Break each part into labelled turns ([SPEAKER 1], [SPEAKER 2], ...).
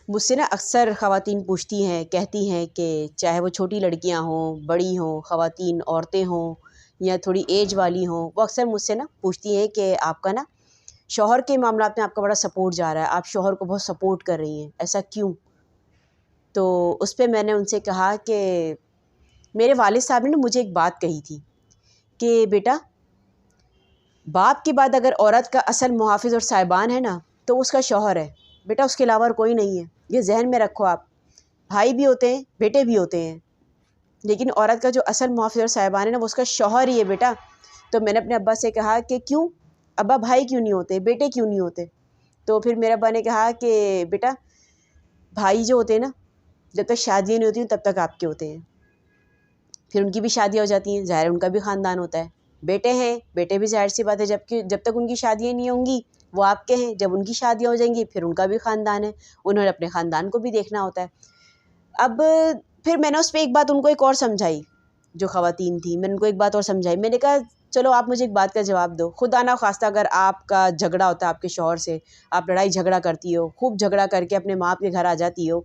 [SPEAKER 1] مجھ سے نا اکثر خواتین پوچھتی ہیں، کہتی ہیں کہ چاہے وہ چھوٹی لڑکیاں ہوں، بڑی ہوں، خواتین، عورتیں ہوں یا تھوڑی ایج والی ہوں، وہ اکثر مجھ سے نا پوچھتی ہیں کہ آپ کا نا شوہر کے معاملات میں آپ کا بڑا سپورٹ جا رہا ہے، آپ شوہر کو بہت سپورٹ کر رہی ہیں، ایسا کیوں؟ تو اس پہ میں نے ان سے کہا کہ میرے والد صاحب نے مجھے ایک بات کہی تھی کہ بیٹا، باپ کے بعد اگر عورت کا اصل محافظ اور سائبان ہے نا تو اس کا شوہر ہے بیٹا، اس کے علاوہ اور کوئی نہیں ہے۔ یہ ذہن میں رکھو آپ، بھائی بھی ہوتے ہیں، بیٹے بھی ہوتے ہیں، لیکن عورت کا جو اصل محافظ اور سائبان ہے نا وہ اس کا شوہر ہی ہے بیٹا۔ تو میں نے اپنے ابا سے کہا کہ کیوں ابا، بھائی کیوں نہیں ہوتے، بیٹے کیوں نہیں ہوتے؟ تو پھر میرے ابا نے کہا کہ بیٹا، بھائی جو ہوتے ہیں نا جب تک شادیاں نہیں ہوتی تب تک آپ کے ہوتے ہیں، پھر ان کی بھی شادیاں ہو جاتی ہیں، ظاہر ان کا بھی خاندان ہوتا ہے۔ بیٹے ہیں، بیٹے بھی ظاہر سی بات ہے جب تک ان کی شادیاں نہیں ہوں گی وہ آپ کے ہیں، جب ان کی شادیاں ہو جائیں گی پھر ان کا بھی خاندان ہے، انہوں نے اپنے خاندان کو بھی دیکھنا ہوتا ہے۔ اب پھر میں نے اس پہ ایک بات ان کو ایک اور سمجھائی، جو خواتین تھیں، میں نے ان کو ایک بات اور سمجھائی، میں نے کہا چلو آپ مجھے ایک بات کا جواب دو، خدا نہ خواستہ اگر آپ کا جھگڑا ہوتا ہے آپ کے شوہر سے، آپ لڑائی جھگڑا کرتی ہو، خوب جھگڑا کر کے اپنے ماں کے گھر آ جاتی ہو،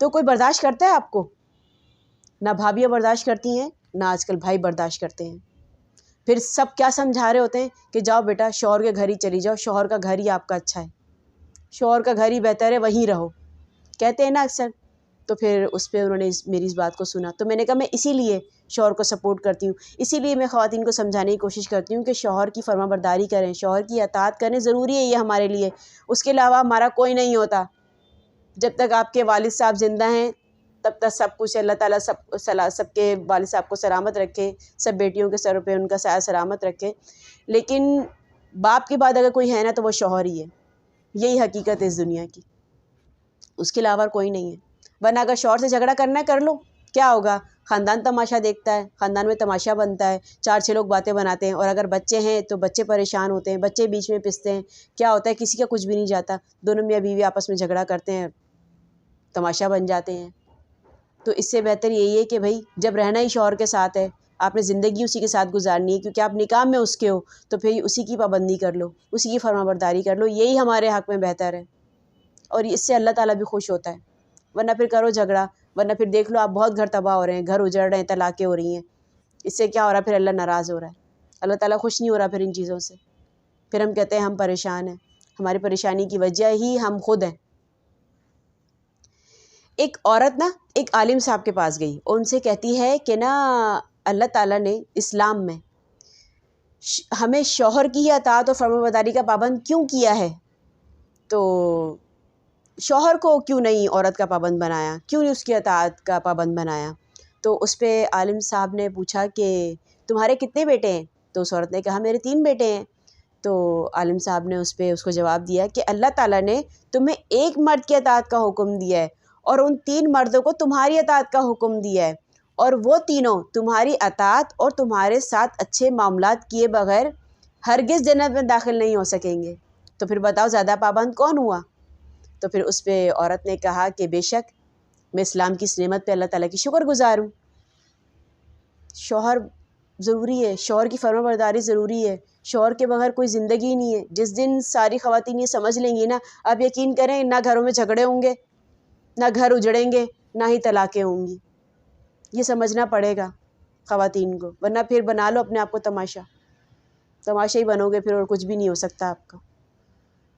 [SPEAKER 1] تو کوئی برداشت کرتا ہے آپ کو؟ نہ بھابھیاں برداشت کرتی ہیں، نہ آج کل بھائی برداشت کرتے ہیں۔ پھر سب کیا سمجھا رہے ہوتے ہیں کہ جاؤ بیٹا شوہر کے گھر ہی چلی جاؤ، شوہر کا گھر ہی آپ کا اچھا ہے، شوہر کا گھر ہی بہتر ہے، وہیں رہو، کہتے ہیں نا اکثر۔ تو پھر اس پہ انہوں نے میری اس بات کو سنا، تو میں نے کہا میں اسی لیے شوہر کو سپورٹ کرتی ہوں، اسی لیے میں خواتین کو سمجھانے کی کوشش کرتی ہوں کہ شوہر کی فرما برداری کریں، شوہر کی اطاعت کریں، ضروری ہے یہ ہمارے لیے، اس کے علاوہ ہمارا کوئی نہیں ہوتا۔ جب تک آپ کے والد صاحب زندہ ہیں تب تک سب کچھ، اللہ تعالیٰ سب کے والد صاحب کو سلامت رکھے، سب بیٹیوں کے سروں پہ ان کا سایہ سلامت رکھے، لیکن باپ کے بعد اگر کوئی ہے نا تو وہ شوہر ہی ہے، یہی حقیقت ہے اس دنیا کی، اس کے علاوہ کوئی نہیں ہے۔ ورنہ اگر شوہر سے جھگڑا کرنا ہے کر لو، کیا ہوگا؟ خاندان تماشا دیکھتا ہے، خاندان میں تماشا بنتا ہے، 4-6 لوگ باتیں بناتے ہیں، اور اگر بچے ہیں تو بچے پریشان ہوتے ہیں، بچے بیچ میں پستے ہیں، کیا ہوتا ہے؟ کسی کا کچھ بھی نہیں جاتا، دونوں میاں بیوی آپس میں جھگڑا کرتے ہیں، تماشا بن جاتے ہیں۔ تو اس سے بہتر یہی ہے کہ بھائی جب رہنا ہی شوہر کے ساتھ ہے، آپ نے زندگی اسی کے ساتھ گزارنی ہے، کیونکہ آپ نکاح میں اس کے ہو، تو پھر اسی کی پابندی کر لو، اسی کی فرما برداری کر لو، یہی ہمارے حق میں بہتر ہے، اور اس سے اللہ تعالیٰ بھی خوش ہوتا ہے۔ ورنہ پھر کرو جھگڑا، ورنہ پھر دیکھ لو آپ بہت گھر تباہ ہو رہے ہیں، گھر اجڑ رہے ہیں، طلاقیں ہو رہی ہیں، اس سے کیا ہو رہا ہے؟ پھر اللہ ناراض ہو رہا ہے، اللہ تعالیٰ خوش نہیں ہو رہا پھر ان چیزوں سے، پھر ہم کہتے ہیں ہم پریشان ہیں، ہماری پریشانی کی وجہ ہی ہم خود ہیں۔ ایک عورت نا ایک عالم صاحب کے پاس گئی اور ان سے کہتی ہے کہ نا اللہ تعالیٰ نے اسلام میں ہمیں شوہر کی ہی اطاعت اور فرما برداری کا پابند کیوں کیا ہے؟ تو شوہر کو کیوں نہیں عورت کا پابند بنایا، کیوں نہیں اس کی اطاعت کا پابند بنایا؟ تو اس پہ عالم صاحب نے پوچھا کہ تمہارے کتنے بیٹے ہیں؟ تو اس عورت نے کہا میرے 3 بیٹے ہیں۔ تو عالم صاحب نے اس پہ اس کو جواب دیا کہ اللہ تعالیٰ نے تمہیں ایک مرد کی اطاعت کا حکم دیا ہے اور ان 3 مردوں کو تمہاری اطاعت کا حکم دیا ہے، اور وہ تینوں تمہاری اطاعت اور تمہارے ساتھ اچھے معاملات کیے بغیر ہرگز جنت میں داخل نہیں ہو سکیں گے، تو پھر بتاؤ زیادہ پابند کون ہوا؟ تو پھر اس پہ عورت نے کہا کہ بے شک میں اسلام کی اس نعمت پہ اللہ تعالیٰ کی شکر گزار ہوں، شوہر ضروری ہے، شوہر کی فرما برداری ضروری ہے، شوہر کے بغیر کوئی زندگی نہیں ہے۔ جس دن ساری خواتین یہ سمجھ لیں گی نا، آپ یقین کریں نہ گھروں میں جھگڑے ہوں گے، نہ گھر اجڑیں گے، نہ ہی طلاقیں ہوں گی، یہ سمجھنا پڑے گا خواتین کو، ورنہ پھر بنا لو اپنے آپ کو تماشا ہی بنو گے پھر، اور کچھ بھی نہیں ہو سکتا آپ کا۔